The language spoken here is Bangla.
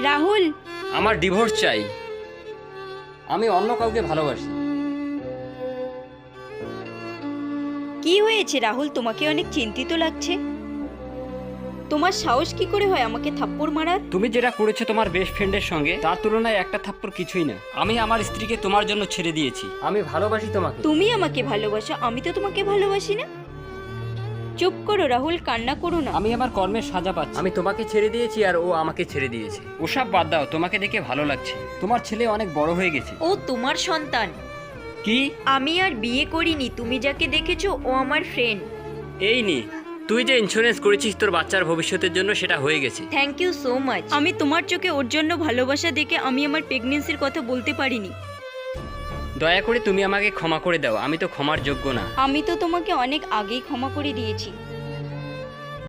রাহুল, আমার ডিভোর্স চাই। আমি অন্য কাউকে ভালোবাসি। কি হয়েছে রাহুল? তোমাকে অনেক চিন্তিত লাগছে। তোমার সাহস কি করে হয় আমাকে থাপ্পড় মারার? তুমি যেটা করেছো তোমার বেস্ট ফ্রেন্ডের সঙ্গে, তার তুলনায় একটা থাপ্পড় কিছুই না। আমি আমার স্ত্রীকে তোমার জন্য ছেড়ে দিয়েছি। আমি ভালোবাসি তোমাকে। তুমি আমাকে ভালোবাসো, আমি তো তোমাকে ভালোবাসি না। চুপ করো রাহুল, কান্না করো না। আমি আমার কর্মের সাজা পাচ্ছি। আমি তোমাকে ছেড়ে দিয়েছি আর ও আমাকে ছেড়ে দিয়েছে। ওসব বাদ দাও, তোমাকে দেখে ভালো লাগছে। তোমার ছেলে অনেক বড় হয়ে গেছে। ও তোমার সন্তান। কি? আমি আর বিয়ে করিনি, তুমি যাকে দেখেছো ও আমার ফ্রেন্ড। এই নে, তুই যে ইন্স্যুরেন্স করেছিস তোর বাচ্চার ভবিষ্যতের জন্য, সেটা হয়ে গেছে। Thank you so much. আমি তোমার চোখে ওর জন্য ভালোবাসা দেখে আমি আমার প্রেগন্যান্সির কথা বলতে পারিনি। দয়া করে তুমি আমাকে ক্ষমা করে দাও, আমি তো ক্ষমার যোগ্য না। আমি তো তোমাকে অনেক আগেই ক্ষমা করে দিয়েছি।